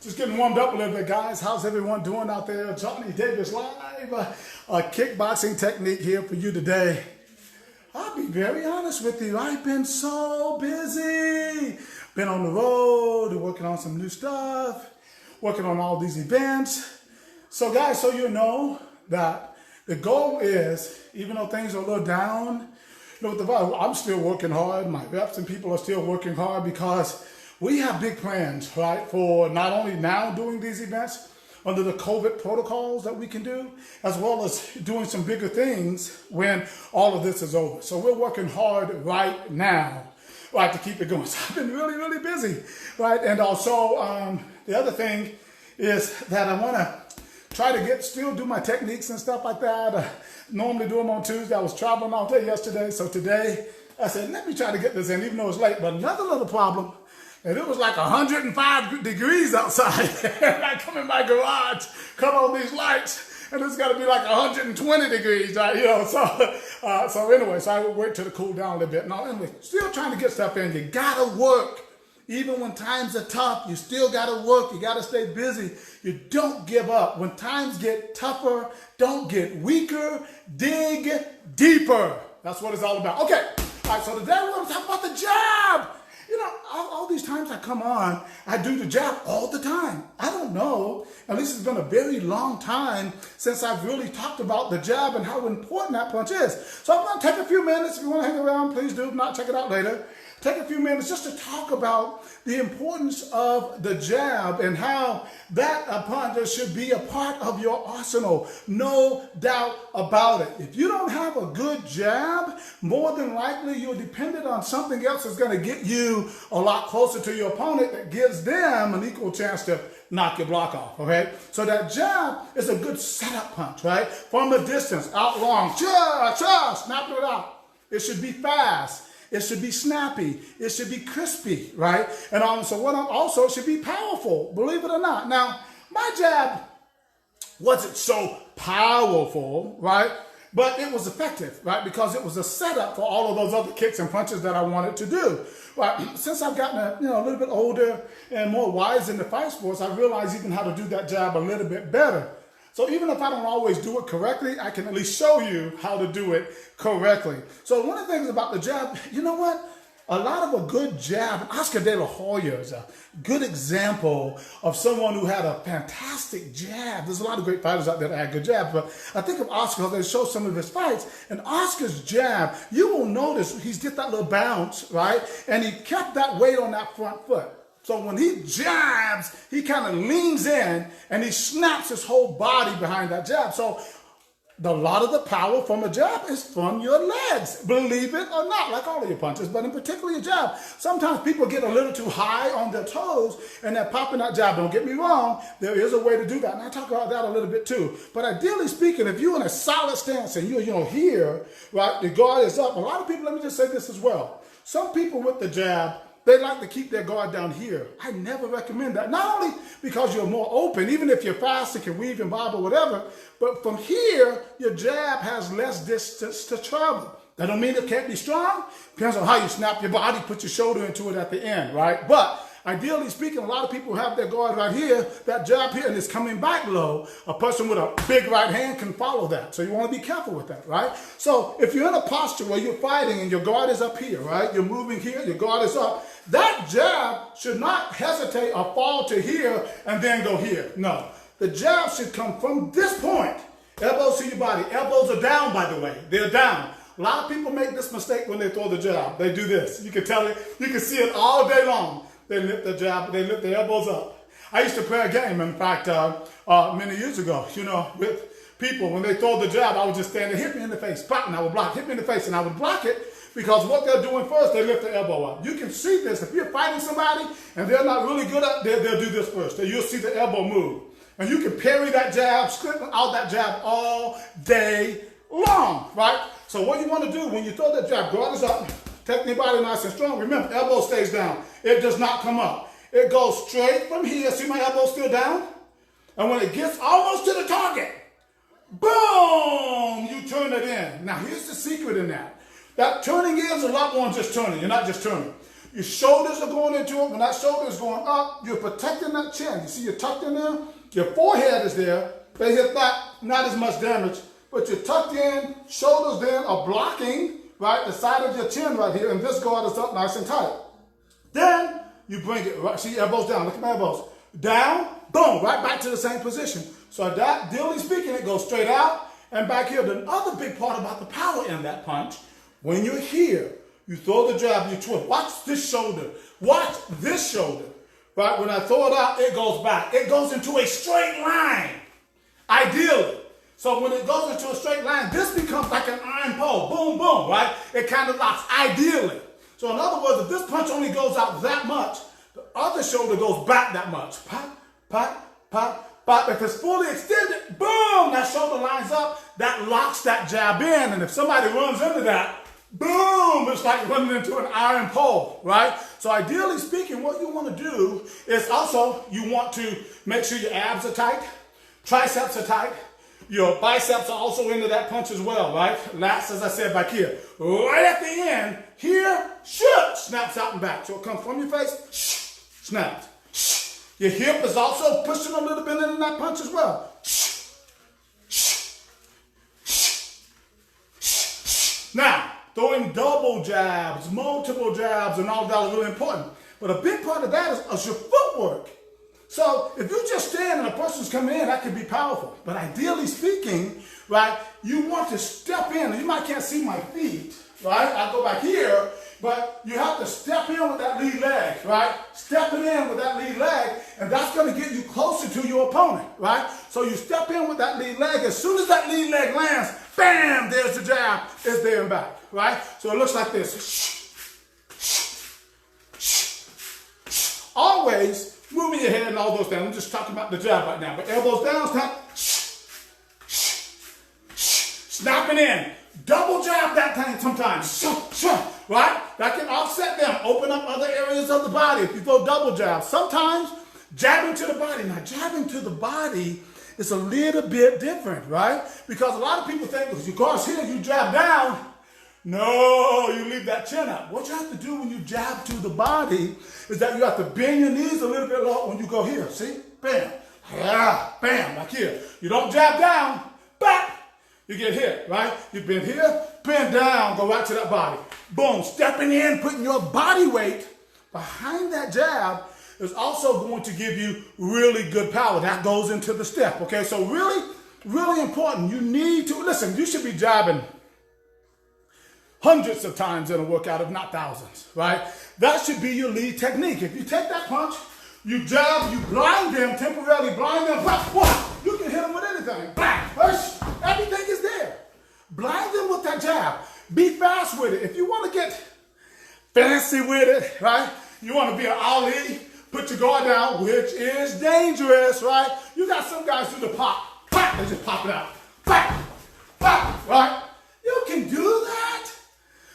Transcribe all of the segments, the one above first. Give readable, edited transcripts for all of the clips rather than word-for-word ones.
Just getting warmed up a little bit, guys. How's everyone doing out there? Johnny Davis live. A kickboxing technique here for you today. I'll be very honest with you. I've been so busy. Been on the road, working on some new stuff, working on all these events. So guys, so you know that the goal is, even though things are a little down, I'm still working hard. My reps and people are still working hard because we have big plans, right, for not only now doing these events under the COVID protocols that we can do, as well as doing some bigger things when all of this is over. So we're working hard right now, right, to keep it going. So I've been really, really busy, right? And also the other thing is that I want to try to still do my techniques and stuff like that. Normally do them on Tuesday. I was traveling all day yesterday. So today I said, let me try to get this in, even though it's late. But another little problem, and it was like 105 degrees outside. I come in my garage, cut on these lights, and it's got to be like 120 degrees, right? You know, so anyway, so I would wait till it cool down a little bit. No, anyway, still trying to get stuff in. You gotta work. Even when times are tough, you still gotta work. You gotta stay busy. You don't give up. When times get tougher, don't get weaker. Dig deeper. That's what it's all about. Okay, all right, so today we're gonna talk about the jab. You know, all these times I come on, I do the jab all the time. I don't know, at least it's been a very long time since I've really talked about the jab and how important that punch is. So I'm gonna take a few minutes. If you wanna hang around, please do. If not, check it out later. Take a few minutes just to talk about the importance of the jab and how that punch should be a part of your arsenal. No doubt about it. If you don't have a good jab, more than likely you're dependent on something else that's going to get you a lot closer to your opponent that gives them an equal chance to knock your block off, okay? So that jab is a good setup punch, right? From a distance, out long, snapping it out. It should be fast. It should be snappy. It should be crispy, right? And also it should be powerful, believe it or not. Now, my jab wasn't so powerful, right? But it was effective, right? Because it was a setup for all of those other kicks and punches that I wanted to do. Right? Since I've gotten a little bit older and more wise in the fight sports, I realized even how to do that jab a little bit better. So even if I don't always do it correctly, I can at least show you how to do it correctly. So one of the things about the jab, you know what? A lot of a good jab, Oscar De La Hoya is a good example of someone who had a fantastic jab. There's a lot of great fighters out there that had good jabs, but I think of Oscar because they show some of his fights. And Oscar's jab, you will notice he's get that little bounce, right? And he kept that weight on that front foot. So when he jabs, he kind of leans in and he snaps his whole body behind that jab. So a lot of the power from a jab is from your legs, believe it or not, like all of your punches, but in particular your jab. Sometimes people get a little too high on their toes and they're popping that jab. Don't get me wrong, there is a way to do that, and I talk about that a little bit too. But ideally speaking, if you're in a solid stance and you're here, right, the guard is up. A lot of people, let me just say this as well. Some people with the jab, they like to keep their guard down here. I never recommend that. Not only because you're more open, even if you're fast and can weave and bob or whatever, but from here, your jab has less distance to travel. That don't mean it can't be strong. Depends on how you snap your body, put your shoulder into it at the end, right? But ideally speaking, a lot of people have their guard right here, that jab here, and it's coming back low. A person with a big right hand can follow that. So you want to be careful with that, right? So if you're in a posture where you're fighting and your guard is up here, right? You're moving here, your guard is up. That jab should not hesitate or fall to here and then go here. No. The jab should come from this point. Elbows to your body. Elbows are down, by the way. They're down. A lot of people make this mistake when they throw the jab. They do this. You can tell it. You can see it all day long. They lift the jab. They lift their elbows up. I used to play a game, in fact, many years ago, with people. When they throw the jab, I would just stand there, hit me in the face, pop, and I would block. Hit me in the face, and I would block it. Because what they're doing first, they lift their elbow up. You can see this. If you're fighting somebody and they're not really good at it, they'll do this first. You'll see the elbow move. And you can parry that jab, strip out that jab all day long. right? So what you want to do when you throw that jab, guard is up, take your body nice and strong. Remember, elbow stays down. It does not come up. It goes straight from here. See my elbow still down? And when it gets almost to the target, boom, you turn it in. Now here's the secret in that. That turning is a lot more than just turning. You're not just turning. Your shoulders are going into it. When that shoulder is going up, you're protecting that chin. You see you're tucked in there? Your forehead is there. They hit that, not as much damage, but you're tucked in, shoulders then are blocking, right, the side of your chin right here, and this guard is up nice and tight. Then you bring it, right, see elbows down, look at my elbows. Down, boom, right back to the same position. So that, ideally speaking, it goes straight out and back here. The other big part about the power in that punch, when you're here, you throw the jab, you twist. Watch this shoulder. Watch this shoulder. Right? When I throw it out, it goes back. It goes into a straight line, ideally. So when it goes into a straight line, this becomes like an iron pole. Boom, boom, right? It kind of locks, ideally. So in other words, if this punch only goes out that much, the other shoulder goes back that much. Pop, pop, pop, pop. If it's fully extended, boom, that shoulder lines up. That locks that jab in. And if somebody runs into that, boom, it's like running into an iron pole, right? So ideally speaking, what you want to do is also you want to make sure your abs are tight, triceps are tight, your biceps are also into that punch as well, right? Lats, as I said, back here. Right at the end, here, shoot, snaps out and back. So it comes from your face, snaps. Your hip is also pushing a little bit into that punch as well. Now, throwing double jabs, multiple jabs, and all that are really important. But a big part of that is your footwork. So if you just stand and a person's coming in, that can be powerful. But ideally speaking, right, you want to step in. And you might can't see my feet, right? I go back here, but you have to step in with that lead leg, right? Stepping in with that lead leg, and that's going to get you closer to your opponent, right? So you step in with that lead leg. As soon as that lead leg lands, bam, there's the jab. It's there and back, right? So it looks like this. Always moving your head and all those things. I'm just talking about the jab right now. But elbows down, snapping in. Double jab that time sometimes. Right? That can offset them. Open up other areas of the body if you throw double jabs. Sometimes jabbing to the body. Now, jabbing to the body is a little bit different, right? Because a lot of people think, because you cross here, you jab down. No, you leave that chin up. What you have to do when you jab to the body is that you have to bend your knees a little bit low when you go here. See? Bam. Yeah, bam, like here. You don't jab down, back. You get hit, right? You bend here, bend down, go right to that body. Boom, stepping in, putting your body weight behind that jab is also going to give you really good power. That goes into the step, okay? So really, really important. You need to, listen, you should be jabbing hundreds of times in a workout, if not thousands, right? That should be your lead technique. If you take that punch, you jab, you blind them, temporarily blind them, you can hit them with anything. Bang, push, everything is there. Blind them with that jab. Be fast with it. If you want to get fancy with it, right? You want to be an Ali, put your guard down, which is dangerous, right? You got some guys do the pop, pop, they just pop it out. Pop, pop, right? You can do that.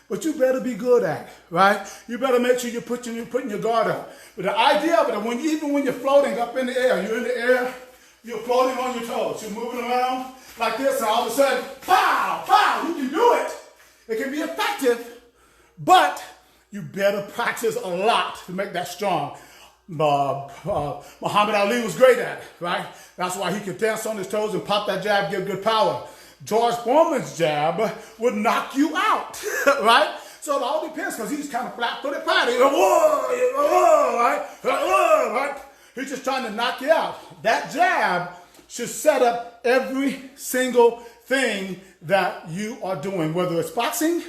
But you better be good at it, right? You better make sure you're putting your guard up. But the idea of it, even when you're floating up in the air, you're in the air, you're floating on your toes. You're moving around like this, and all of a sudden, pow, pow, you can do it. It can be effective, but you better practice a lot to make that strong. Muhammad Ali was great at it, right? That's why he could dance on his toes and pop that jab, give good power. George Foreman's jab would knock you out, right? So it all depends, because he's kind of flat-footed patty. Right? He's just trying to knock you out. That jab should set up every single thing that you are doing, whether it's boxing,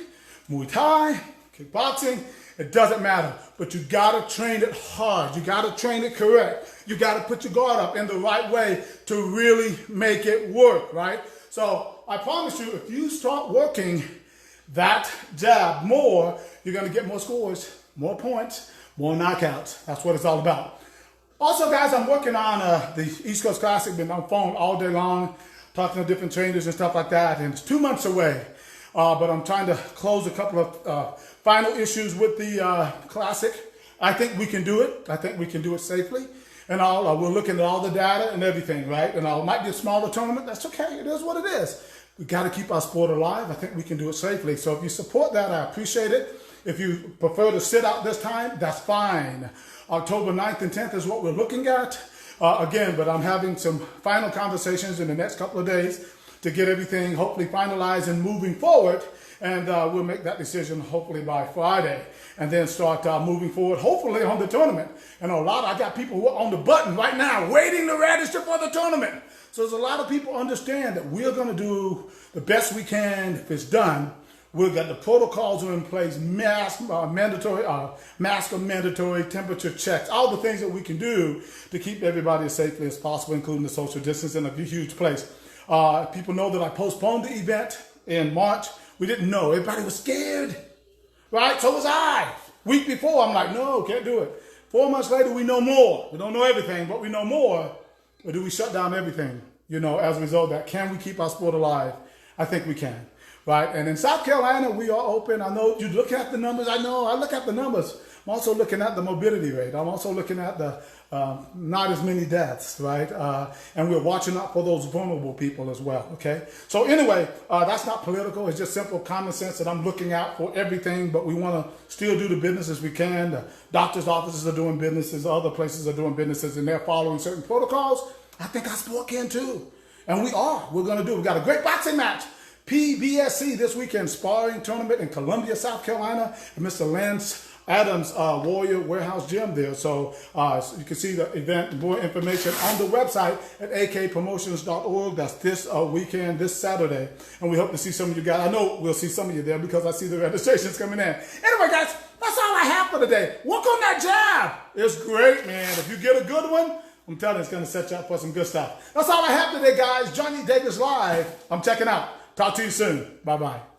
Muay Thai, kickboxing, it doesn't matter. But you gotta train it hard. You gotta train it correct. You gotta put your guard up in the right way to really make it work, right? So I promise you, if you start working that jab more, you're going to get more scores, more points, more knockouts. That's what it's all about. Also, guys, I'm working on the East Coast Classic. Been on phone all day long, talking to different trainers and stuff like that. And it's 2 months away. but I'm trying to close a couple of final issues with the Classic. I think we can do it. I think we can do it safely. And we're looking at all the data and everything, right? And it might be a smaller tournament. That's okay. It is what it is. We got to keep our sport alive. I think we can do it safely. So if you support that, I appreciate it. If you prefer to sit out this time, that's fine. October 9th and 10th is what we're looking at. Again, but I'm having some final conversations in the next couple of days to get everything hopefully finalized and moving forward. And we'll make that decision hopefully by Friday and then start moving forward, hopefully on the tournament. And I got people who are on the button right now waiting to register for the tournament. So there's a lot of people understand that we're going to do the best we can if it's done. We've got the protocols are in place, mask mandatory, temperature checks, all the things that we can do to keep everybody as safely as possible, including the social distancing in a huge place. People know that I postponed the event in March. We didn't know. Everybody was scared, right? So was I. Week before, I'm like, no, can't do it. 4 months later, we know more. We don't know everything, but we know more. Or do we shut down everything, as a result of that? Can we keep our sport alive? I think we can, right? And in South Carolina, we are open. I know you look at the numbers. I know I look at the numbers. I'm also looking at the morbidity rate. I'm also looking at the not as many deaths, right? And we're watching out for those vulnerable people as well, okay? So anyway, that's not political. It's just simple common sense that I'm looking out for everything, but we want to still do the business as we can. The doctor's offices are doing businesses. Other places are doing businesses, and they're following certain protocols. I think our sport can too. And we are. We're going to do. We've got a great boxing match. PBSC this weekend, sparring tournament in Columbia, South Carolina, and Mr. Lance Adams Warrior Warehouse Gym there. So you can see the event, more information on the website at akpromotions.org. That's this weekend, this Saturday. And we hope to see some of you guys. I know we'll see some of you there because I see the registrations coming in. Anyway, guys, that's all I have for today. Work on that jab. It's great, man. If you get a good one, I'm telling you, it's going to set you up for some good stuff. That's all I have today, guys. Johnny Davis Live. I'm checking out. Talk to you soon. Bye-bye.